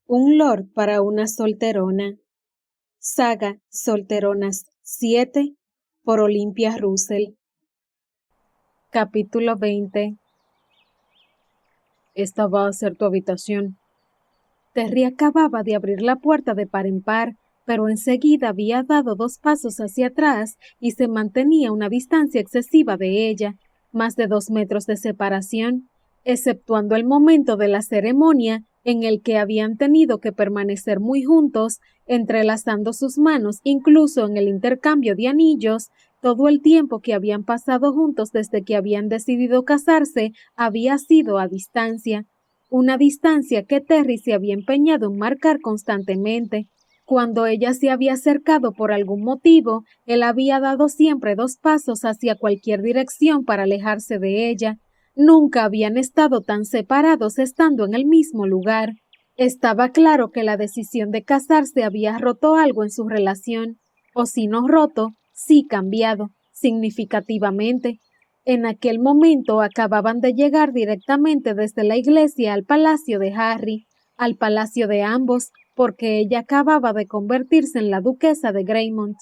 Un lord para una solterona. Saga Solteronas 7 por Olympia Russell. Capítulo 20. Esta va a ser tu habitación. Terry acababa de abrir la puerta de par en par, pero enseguida había dado 2 pasos hacia atrás y se mantenía a una distancia excesiva de ella, más de 2 metros de separación, exceptuando el momento de la ceremonia en el que habían tenido que permanecer muy juntos, entrelazando sus manos incluso en el intercambio de anillos. Todo el tiempo que habían pasado juntos desde que habían decidido casarse había sido a distancia. Una distancia que Terry se había empeñado en marcar constantemente. Cuando ella se había acercado por algún motivo, él había dado siempre 2 pasos hacia cualquier dirección para alejarse de ella. Nunca habían estado tan separados estando en el mismo lugar. Estaba claro que la decisión de casarse había roto algo en su relación, o si no roto, sí cambiado, significativamente. En aquel momento acababan de llegar directamente desde la iglesia al palacio de Harry, al palacio de ambos, porque ella acababa de convertirse en la duquesa de Greymont.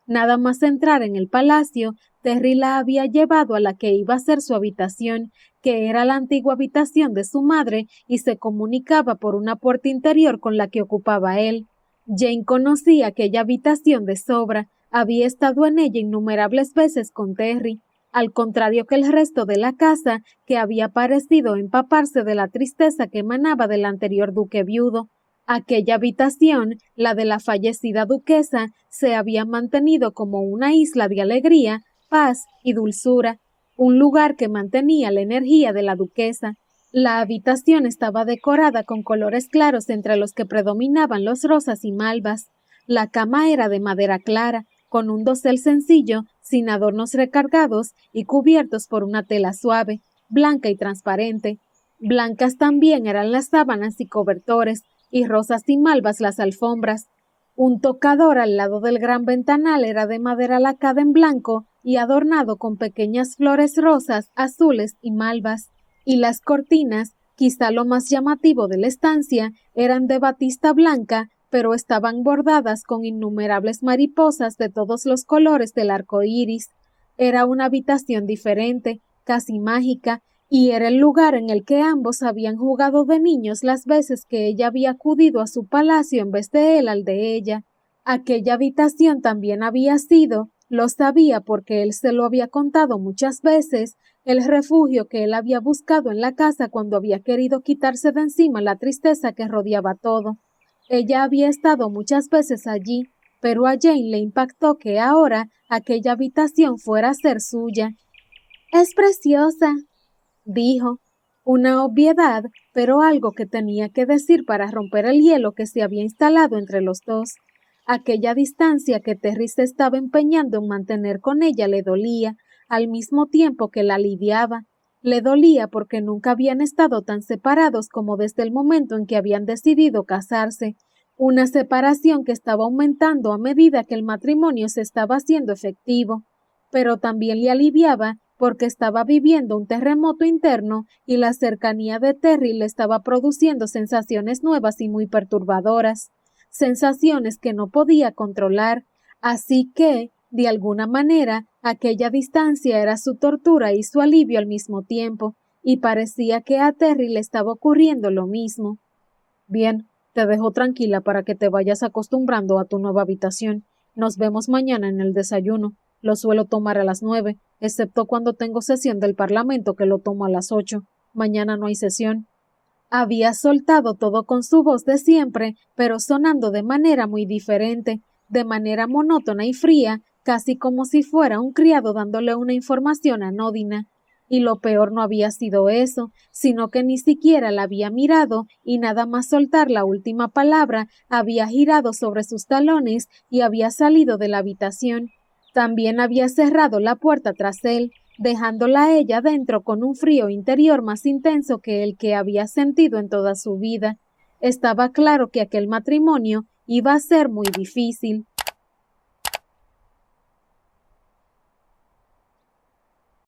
Nada más entrar en el palacio, Terry la había llevado a la que iba a ser su habitación, que era la antigua habitación de su madre y se comunicaba por una puerta interior con la que ocupaba él. Jane conocía aquella habitación de sobra, había estado en ella innumerables veces con Terry. Al contrario que el resto de la casa, que había parecido empaparse de la tristeza que emanaba del anterior duque viudo. Aquella habitación, la de la fallecida duquesa, se había mantenido como una isla de alegría, paz y dulzura, un lugar que mantenía la energía de la duquesa. La habitación estaba decorada con colores claros entre los que predominaban los rosas y malvas. La cama era de madera clara, con un dosel sencillo, sin adornos recargados y cubiertos por una tela suave, blanca y transparente. Blancas también eran las sábanas y cobertores, y rosas y malvas las alfombras. Un tocador al lado del gran ventanal era de madera lacada en blanco y adornado con pequeñas flores rosas, azules y malvas. Y las cortinas, quizá lo más llamativo de la estancia, eran de batista blanca, pero estaban bordadas con innumerables mariposas de todos los colores del arco iris. Era una habitación diferente, casi mágica, y era el lugar en el que ambos habían jugado de niños las veces que ella había acudido a su palacio en vez de él al de ella. Aquella habitación también había sido, lo sabía porque él se lo había contado muchas veces, el refugio que él había buscado en la casa cuando había querido quitarse de encima la tristeza que rodeaba todo. Ella había estado muchas veces allí, pero a Jane le impactó que ahora aquella habitación fuera a ser suya. «Es preciosa», dijo, una obviedad, pero algo que tenía que decir para romper el hielo que se había instalado entre los dos. Aquella distancia que Terry se estaba empeñando en mantener con ella le dolía, al mismo tiempo que la aliviaba. Le dolía porque nunca habían estado tan separados como desde el momento en que habían decidido casarse, una separación que estaba aumentando a medida que el matrimonio se estaba haciendo efectivo, pero también le aliviaba porque estaba viviendo un terremoto interno y la cercanía de Terry le estaba produciendo sensaciones nuevas y muy perturbadoras, sensaciones que no podía controlar, así que, de alguna manera, aquella distancia era su tortura y su alivio al mismo tiempo, y parecía que a Terry le estaba ocurriendo lo mismo. «Bien, te dejo tranquila para que te vayas acostumbrando a tu nueva habitación. Nos vemos mañana en el desayuno. Lo suelo tomar a las 9, excepto cuando tengo sesión del Parlamento que lo tomo a las 8. Mañana no hay sesión». Había soltado todo con su voz de siempre, pero sonando de manera muy diferente, de manera monótona y fría, casi como si fuera un criado dándole una información anodina. Y lo peor no había sido eso, sino que ni siquiera la había mirado y nada más soltar la última palabra había girado sobre sus talones y había salido de la habitación. También había cerrado la puerta tras él, dejándola a ella dentro con un frío interior más intenso que el que había sentido en toda su vida. Estaba claro que aquel matrimonio iba a ser muy difícil.